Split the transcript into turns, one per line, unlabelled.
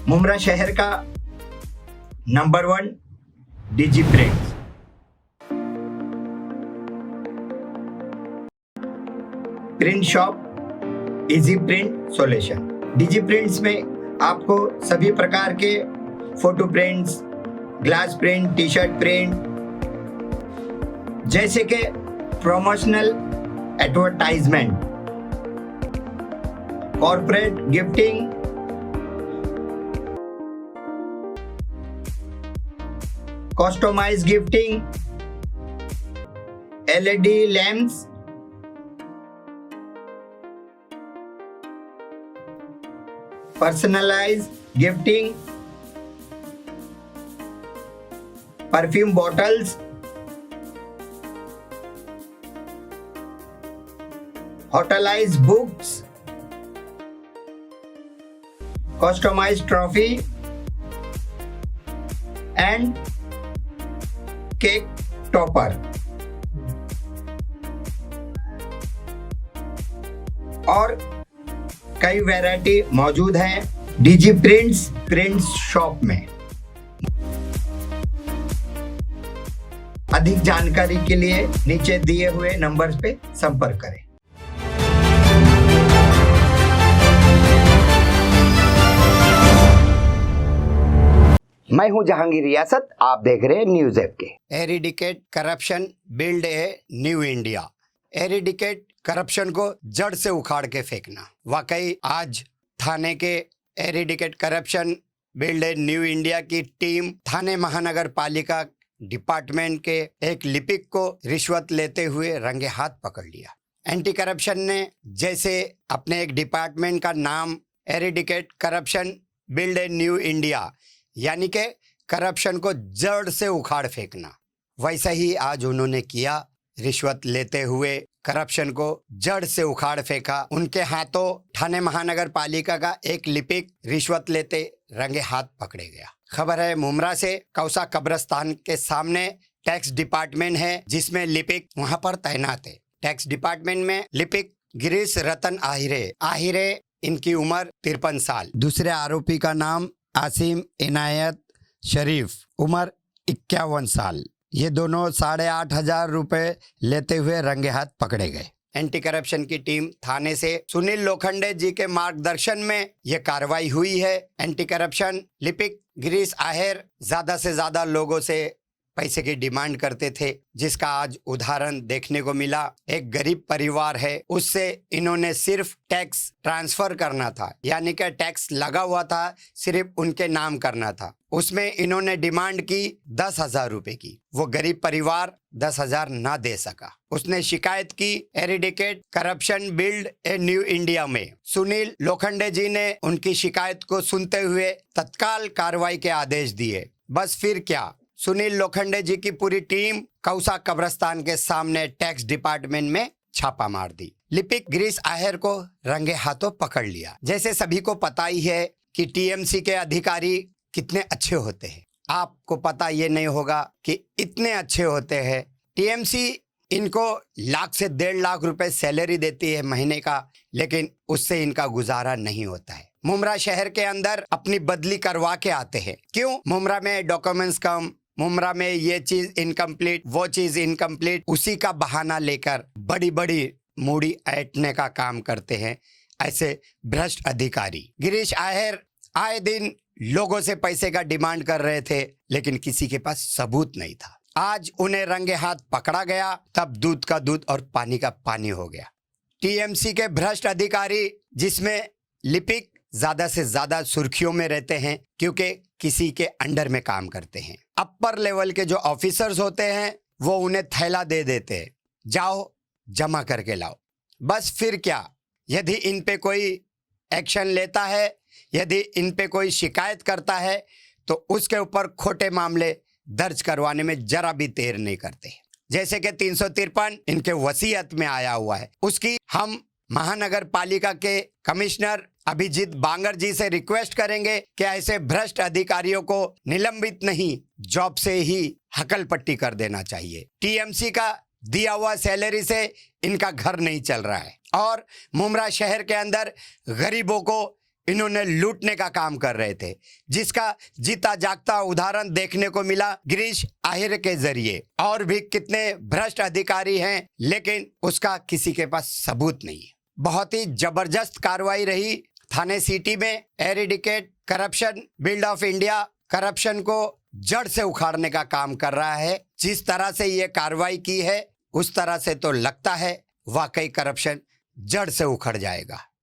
मुमरा शहर का number 1 Digi prints. Print shop easy print solution. Digi prints में आपको सभी प्रकार के photo prints, glass print, T shirt print, जैसे कि promotional advertisement, corporate gifting, customize gifting, LED lamps, personalize gifting, perfume bottles, होटलाइज books, customize trophy and cake topper और कई वैरायटी मौजूद हैं डिजी प्रिंट्स शॉप में। अधिक जानकारी के लिए नीचे दिए हुए नंबर्स पे संपर्क करें। मैं हूं जहांगीर रियासत, आप देख रहे हैं न्यूज ऐप के। Eradicate corruption, build a new India. Eradicate corruption को जड़ से उखाड़ के फेंकना। वाकई आज थाने के eradicate corruption, build a new India की टीम थाने महानगर पालिका डिपार्टमेंट के एक लिपिक को रिश्वत लेते हुए रंगे हाथ पकड़ लिया। एंटी करप्शन ने जैसे अपने एक डिपार्टमेंट का नाम eradicate corruption, build a new India, यानी कि करप्शन को जड़ से उखाड़ फेंकना, वैसा ही आज उन्होंने किया। रिश्वत लेते हुए करप्शन को जड़ से उखाड़ फेंका। उनके हाथों थाने महानगर पालिका का एक लिपिक रिश्वत लेते रंगे हाथ पकड़े गया। खबर है मुमरा से। कौसा कब्रिस्तान के सामने टैक्स डिपार्टमेंट है, जिसमें लिपिक वहां पर तैनात है। टैक्स डिपार्टमेंट में लिपिक गिरीश रतन आहिरे, इनकी उम्र 53 साल। दूसरे आरोपी का नाम आसिम इनायत शरीफ, उम्र 51 साल। ये दोनों 8,500 रुपए लेते हुए रंगे हाथ पकड़े गए। एंटी करप्शन की टीम थाने से सुनील लोखंडे जी के मार्गदर्शन में ये कार्रवाई हुई है। एंटी करप्शन लिपिक गिरीश आहेर ज्यादा से ज्यादा लोगों से पैसे की डिमांड करते थे, जिसका आज उदाहरण देखने को मिला। एक गरीब परिवार है, उससे इन्होंने सिर्फ टैक्स ट्रांसफर करना था, यानी कि टैक्स लगा हुआ था, सिर्फ उनके नाम करना था। उसमें इन्होंने डिमांड की 10,000 रुपए की। वो गरीब परिवार 10,000 ना दे सका। उसने शिकायत की eradicate corruption, build a new India में। सुनील लोखंडे जी ने उनकी शिकायत को सुनते हुए तत्काल कार्रवाई के आदेश दिए। बस फिर क्या, सुनील लोखंडे जी की पूरी टीम कौसा कब्रिस्तान के सामने टैक्स डिपार्टमेंट में छापा मार दी। लिपिक गिरीश आहेर को रंगे हाथों पकड़ लिया। जैसे सभी को पता ही है कि टीएमसी के अधिकारी कितने अच्छे होते हैं। आपको पता ये नहीं होगा कि इतने अच्छे होते हैं। टीएमसी इनको लाख से 1.5 लाख रुपए सैलरी देती है महीने का, लेकिन उससे इनका गुजारा नहीं होता है। मुमरा शहर के अंदर अपनी बदली करवा के आते हैं। क्यों? मुमरा में डॉक्यूमेंट्स कम, मुमरा में ये चीज इनकम्प्लीट, वो चीज इनकम्प्लीट, उसी का बहाना लेकर बड़ी बड़ी मूड़ी ऐंठने का काम करते हैं ऐसे भ्रष्ट अधिकारी। गिरीश आहेर आए दिन लोगों से पैसे का डिमांड कर रहे थे, लेकिन किसी के पास सबूत नहीं था। आज उन्हें रंगे हाथ पकड़ा गया, तब दूध का दूध और पानी का पानी हो गया। टीएमसी के भ्रष्ट अधिकारी, जिसमें लिपिक ज्यादा से ज्यादा सुर्खियों में रहते हैं क्योंकि किसी के अंडर में काम करते हैं। अपर लेवल के जो ऑफिसर्स होते हैं वो उन्हें थैला दे देते हैं, जाओ जमा करके लाओ। बस फिर क्या, यदि इन पे कोई एक्शन लेता है, यदि इन पे कोई शिकायत करता है, तो उसके ऊपर खोटे मामले दर्ज करवाने में जरा भी देर नहीं करते। जैसे कि 353 इनके वसीयत में आया हुआ है, उसकी हम महानगर पालिका के कमिश्नर अभिजीत बांगर जी से रिक्वेस्ट करेंगे कि ऐसे भ्रष्ट अधिकारियों को निलंबित नहीं, जॉब से ही हकल पट्टी कर देना चाहिए। टीएमसी का दिया हुआ सैलरी से इनका घर नहीं चल रहा है और मुमरा शहर के अंदर गरीबों को इन्होंने लूटने का काम कर रहे थे, जिसका जीता जागता उदाहरण देखने को मिला गिरीश आहिर के जरिए। और भी कितने भ्रष्ट अधिकारी हैं, लेकिन उसका किसी के पास सबूत नहीं है। बहुत ही जबरदस्त कार्रवाई रही थाने सिटी में। Eradicate corruption build of India corruption को जड़ से उखाड़ने का काम कर रहा है। जिस तरह से ये कार्रवाई की है, उस तरह से तो लगता है वाकई करप्शन जड़ से उखड़ जाएगा।